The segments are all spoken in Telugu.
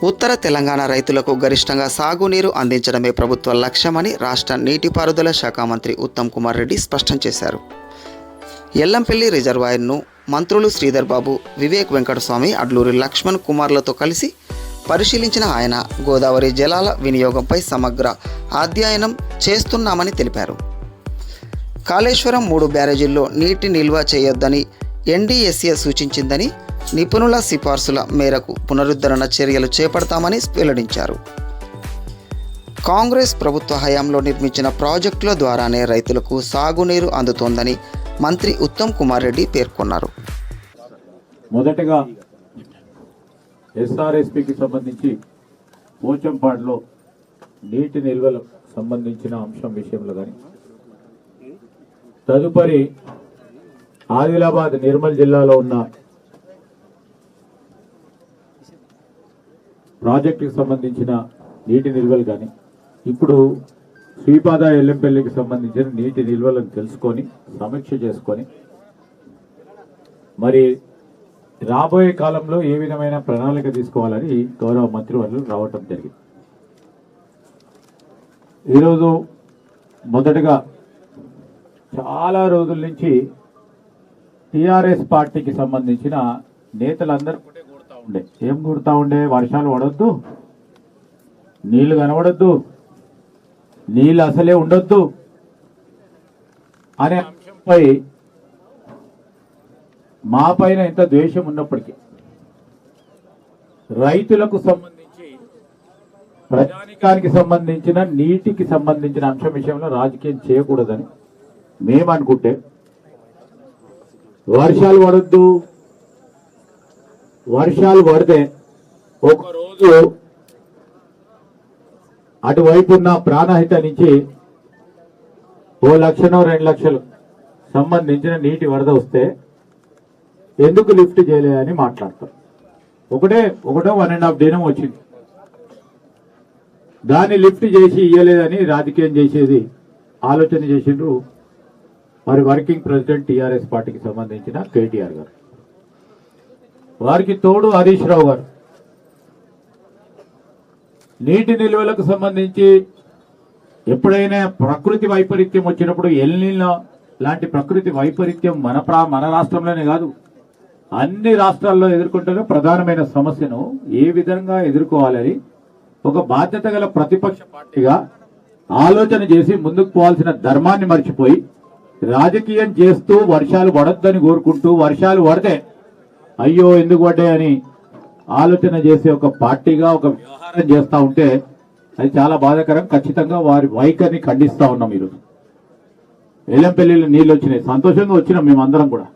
ఉత్తర తెలంగాణ రైతులకు గరిష్టంగా సాగునీరు అందించడమే ప్రభుత్వ లక్ష్యమని రాష్ట్ర నీటిపారుదల శాఖ మంత్రి ఉత్తమ్ కుమార్ రెడ్డి స్పష్టం చేశారు. ఎల్లంపల్లి రిజర్వాయర్ను మంత్రులు శ్రీధర్ బాబు, వివేక్ వెంకటస్వామి, అడ్లూరి లక్ష్మణ్ కుమార్లతో కలిసి పరిశీలించిన ఆయన గోదావరి జలాల వినియోగంపై సమగ్ర అధ్యయనం చేస్తున్నామని తెలిపారు. కాళేశ్వరం 3 బ్యారేజీల్లో నీటి నిల్వ చేయొద్దని ఎన్డీఎస్ఏ సూచించిందని, నిపుణుల సిఫార్సుల మేరకు పునరుద్ధరణ చర్యలు చేపడతామని వెల్లడించారు. కాంగ్రెస్ ప్రభుత్వ హయాంలో నిర్మించిన ప్రాజెక్టుల ద్వారానే రైతులకు సాగునీరు అందుతోందని మంత్రి ఉత్తమ్ కుమార్ రెడ్డి పేర్కొన్నారు. మొదటగా ఎస్ఆర్ఎస్పికి సంబంధించి పోచంపాడులో నీటి నిల్వలకు సంబంధించిన అంశం విషయంలో కానీ, తదుపరి ఆదిలాబాద్ నిర్మల్ జిల్లాలో ఉన్న ప్రాజెక్టుకి సంబంధించిన నీటి నిల్వలు కానీ, ఇప్పుడు శ్రీపాద ఎల్లంపల్లికి సంబంధించిన నీటి నిల్వలను తెలుసుకొని సమీక్ష చేసుకొని మరి రాబోయే కాలంలో ఏ విధమైన ప్రణాళిక తీసుకోవాలని గౌరవ మంత్రివర్యులు రావటం జరిగింది. ఈరోజు మొదటగా చాలా రోజుల నుంచి టిఆర్ఎస్ పార్టీకి సంబంధించిన నేతలందరూ ఏం కొడతా ఉండే, వర్షాలు పడొద్దు, నీళ్లు కనబడొద్దు, నీళ్ళు అసలే ఉండొద్దు అనే అంశంపై మా పైన ఎంత ద్వేషం ఉన్నప్పటికీ రైతులకు సంబంధించి, ప్రజానికానికి సంబంధించిన, నీటికి సంబంధించిన అంశం విషయంలో రాజకీయం చేయకూడదని మేము అనుకుంటే, వర్షాలు పడొద్దు, వర్షాలు పడితే ఒకరోజు అటువైపు ఉన్న ప్రాణహిత నుంచి 1 లక్షనో 2 లక్షలు సంబంధించిన నీటి వరద వస్తే ఎందుకు లిఫ్ట్ చేయలేదని మాట్లాడతారు. ఒకటో 1.5 దినం వచ్చింది, దాన్ని లిఫ్ట్ చేసి ఇయ్యలేదని రాజకీయం చేసేది ఆలోచన చేసిండ్రు మరి వర్కింగ్ ప్రెసిడెంట్ టిఆర్ఎస్ పార్టీకి సంబంధించిన కేటీఆర్ గారు, వారికి తోడు హరీష్ రావు గారు. నీటి నిల్వలకు సంబంధించి ఎప్పుడైనా ప్రకృతి వైపరీత్యం వచ్చినప్పుడు, ఎల్నినో లాంటి ప్రకృతి వైపరీత్యం మన రాష్ట్రంలోనే కాదు అన్ని రాష్ట్రాల్లో ఎదుర్కొంటున్న ప్రధానమైన సమస్యను ఏ విధంగా ఎదుర్కోవాలని ఒక బాధ్యత గల ప్రతిపక్ష పార్టీగా ఆలోచన చేసి ముందుకు పోవాల్సిన ధర్మాన్ని మర్చిపోయి రాజకీయం చేస్తూ వర్షాలు పడొద్దని కోరుకుంటూ, వర్షాలు పడితే అయ్యో ఎందుకు పడ్డాయని ఆలోచన చేసే ఒక పార్టీగా ఒక వ్యవహారం చేస్తూ ఉంటే అది చాలా బాధాకరం. ఖచ్చితంగా వారి వైఖరిని ఖండిస్తూ ఉన్నాం. ఈరోజు ఎల్లంపల్లిలో నీళ్ళు వచ్చినాయి, సంతోషంగా వచ్చినాం మేమందరం కూడా,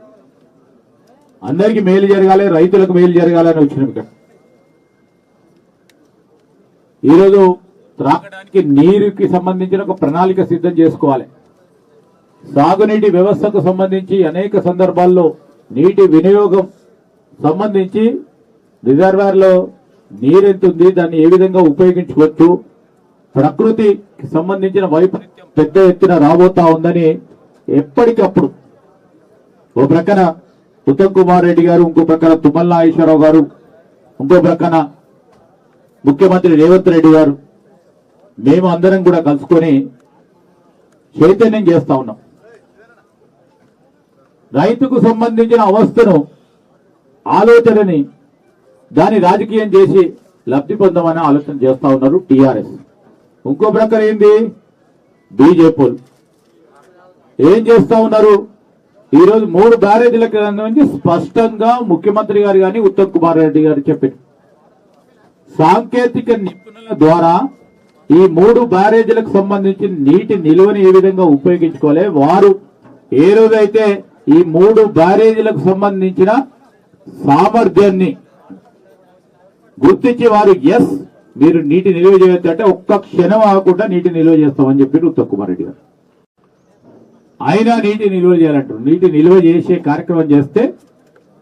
అందరికీ మేలు జరగాలి, రైతులకు మేలు జరగాలని వచ్చినాం. ఇక్కడ ఈరోజు త్రాగడానికి నీరుకి సంబంధించిన ఒక ప్రణాళిక సిద్ధం చేసుకోవాలి. సాగునీటి వ్యవస్థకు సంబంధించి అనేక సందర్భాల్లో నీటి వినియోగం సంబంధించి రిజర్వాయర్లో నీరెంతుంది, దాన్ని ఏ విధంగా ఉపయోగించుకోవచ్చు, ప్రకృతికి సంబంధించిన వైపరీత్యం పెద్ద ఎత్తున రాబోతా ఉందని ఎప్పటికప్పుడు ఓ ప్రక్కన ఉత్తమ్ కుమార్ రెడ్డి గారు, ఇంకో ప్రక్కన తుమ్మల నాగేశ్వరరావు గారు, ఇంకో ప్రక్కన ముఖ్యమంత్రి రేవంత్ రెడ్డి గారు, మేము అందరం కూడా కలుసుకొని చైతన్యం చేస్తా ఉన్నాం. రైతుకు సంబంధించిన అవస్థను, ఆలోచనని దాన్ని రాజకీయం చేసి లబ్ధి పొందమని ఆలోచన చేస్తా ఉన్నారు టిఆర్ఎస్. ఇంకో ప్రకారం ఏంది, బీజేపీ ఏం చేస్తా ఉన్నారు, ఈరోజు 3 బ్యారేజీలకు సంబంధించి స్పష్టంగా ముఖ్యమంత్రి గారు కానీ ఉత్తమ్ కుమార్ రెడ్డి గారు చెప్పారు. సాంకేతిక నిపుణుల ద్వారా ఈ 3 బ్యారేజీలకు సంబంధించి నీటి నిల్వని ఏ విధంగా ఉపయోగించుకోవాలి, వారు ఏ రోజైతే ఈ 3 బ్యారేజీలకు సంబంధించిన సామర్థ్యాన్ని గుర్తించి వారు ఎస్ మీరు నీటి నిల్వ చేయొచ్చు అంటే ఒక్క క్షణం ఆగకుండా నీటి నిల్వ చేస్తామని చెప్పి ఉత్తమ్ కుమార్ రెడ్డి గారు. అయినా నీటి నిల్వ చేయాలంటారు. నీటి నిల్వ చేసే కార్యక్రమం చేస్తే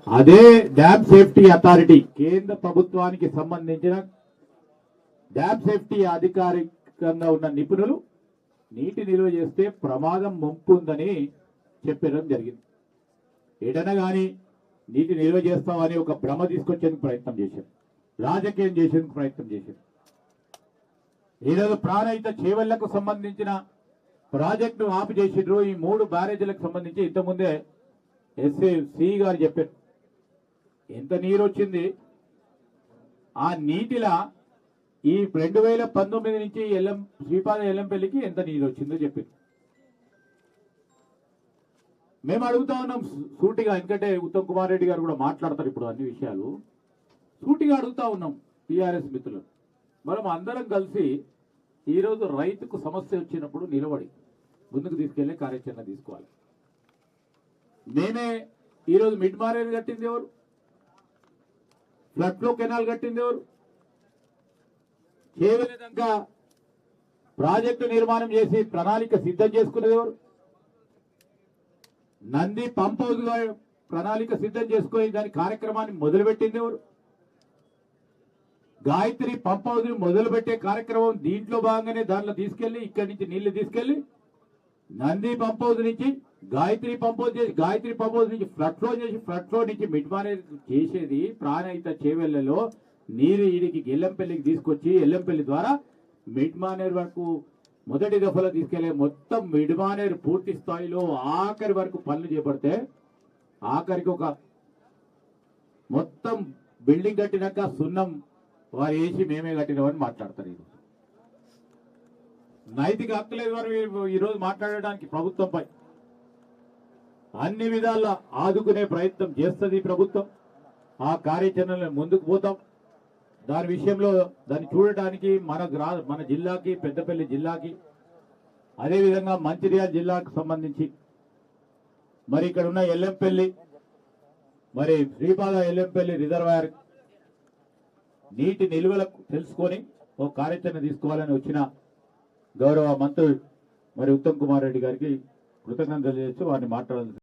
అదే డ్యామ్ సేఫ్టీ అథారిటీ, కేంద్ర ప్రభుత్వానికి సంబంధించిన డ్యామ్ సేఫ్టీ అధికారికంగా ఉన్న నిపుణులు నీటి నిల్వ చేస్తే ప్రమాదం ముంపు ఉందని చెప్పడం జరిగింది. ఎటన కానీ నీటి నిల్వ చేస్తామని ఒక భ్రమ తీసుకొచ్చేందుకు ప్రయత్నం చేశారు. రాజకీయం చేసేందుకు ప్రయత్నం చేసింది. ఈరోజు ప్రాణహిత చేవెళ్లకు సంబంధించిన ప్రాజెక్టు ఆపు చేసిండ్రు. ఈ 3 బ్యారేజీలకు సంబంధించి ఇంతకుముందే సి గారు చెప్పారు ఎంత నీరు వచ్చింది. ఆ నీటిలా ఈ 2019 నుంచి శ్రీపాద ఎల్లంపల్లికి ఎంత నీరు వచ్చిందో చెప్పారు. మేము అడుగుతా ఉన్నాం సూటిగా, ఎందుకంటే ఉత్తమ్ కుమార్ రెడ్డి గారు కూడా మాట్లాడతారు ఇప్పుడు అన్ని విషయాలు. సూటిగా అడుగుతా ఉన్నాం టీఆర్ఎస్ మిత్రులు, మనం అందరం కలిసి ఈరోజు రైతుకు సమస్య వచ్చినప్పుడు నిలబడి ముందుకు తీసుకెళ్లే కార్యాచరణ తీసుకోవాలి. మేమే ఈరోజు మిడ్ మారేరు కట్టింది ఎవరు? ఫ్లడ్ ఫ్లో కెనాల్ కట్టింది ఎవరు? ఏ విధంగా ప్రాజెక్టు నిర్మాణం చేసి ప్రణాళిక సిద్ధం చేసుకునేది ఎవరు? నంది పంప్ హౌస్ లో ప్రణాళిక సిద్ధం చేసుకుని దాని కార్యక్రమాన్ని మొదలుపెట్టింది ఎవరు? గాయత్రి పంప్ హౌస్ మొదలుపెట్టే కార్యక్రమం దీంట్లో భాగంగానే దాంట్లో తీసుకెళ్లి ఇక్కడి నుంచి నీళ్లు తీసుకెళ్లి నంది పంప్ హౌస్ నుంచి గాయత్రి పంప్ హౌస్ చేసి గాయత్రి పంప్ హౌస్ నుంచి ఫ్లడ్ ఫ్లో చేసి ఫ్లడ్ ఫ్లో నుంచి మిడ్ మానేర్ చేసేది ప్రాణహిత చేవెళ్లలో నీరు ఈడికి ఎల్లంపల్లికి తీసుకొచ్చి ఎల్లంపల్లి ద్వారా మిడ్ మానేర్ వరకు మొదటి దఫలో తీసుకెళ్లే మొత్తం మిడ్ మానేర్ పూర్తి స్థాయిలో ఆఖరి వరకు పనులు చేపడితే ఆఖరికి ఒక మొత్తం బిల్డింగ్ కట్టినాక సున్నం వారు వేసి మేమే కట్టినామని మాట్లాడతారు. ఈరోజు నైతిక హక్కు లేదు వారు ఈరోజు మాట్లాడడానికి. ప్రభుత్వంపై అన్ని విధాలా ఆదుకునే ప్రయత్నం చేస్తుంది ప్రభుత్వం. ఆ కార్యాచరణలో ముందుకు పోతాం. దాని విషయంలో దాన్ని చూడటానికి మన జిల్లాకి, పెద్దపల్లి జిల్లాకి, అదేవిధంగా మంచిర్యాల జిల్లాకు సంబంధించి మరి ఇక్కడ ఉన్న ఎల్లంపల్లి, మరి శ్రీపాద ఎల్లంపల్లి రిజర్వాయర్ నీటి నిల్వలకు తెలుసుకొని ఓ కార్యాచరణ తీసుకోవాలని వచ్చిన గౌరవ మంత్రి మరి ఉత్తమ్ కుమార్ రెడ్డి గారికి కృతజ్ఞతలు తెలియజేస్తూ వారిని మాట్లాడాలి.